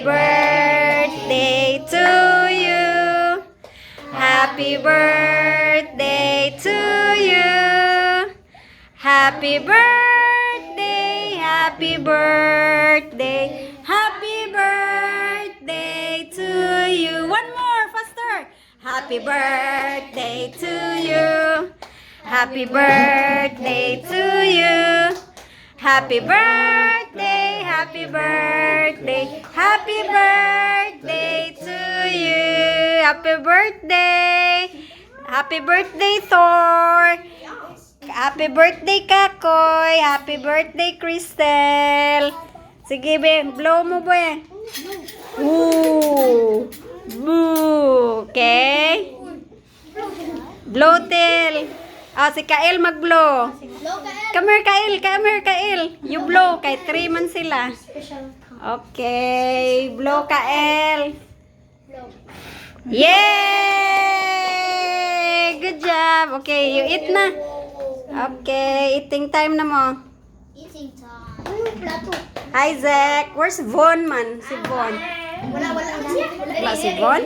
birthday to you. Happy birthday to you. Happy birthday, happy birthday, happy birthday to you. One more, faster. Happy birthday to you. Happy birthday to you. Happy birthday, happy birthday, happy birthday to you. Happy birthday. Happy birthday, Thor. Happy birthday, Kakoy. Happy birthday, Crystal. Sige, be. Blow mo, be. Woo. Boo. Okay? Blow till. Si Kael mag-blow. Come here, Kael. Come here, Kael. You blow. Kay 3 man sila. Okay. Blow, Kael. Yay! Good job. Okay, you eat na. Okay, eating time na mo. Eating time. Isaac, where's Von man? Si Von. Wala. Wala si Von?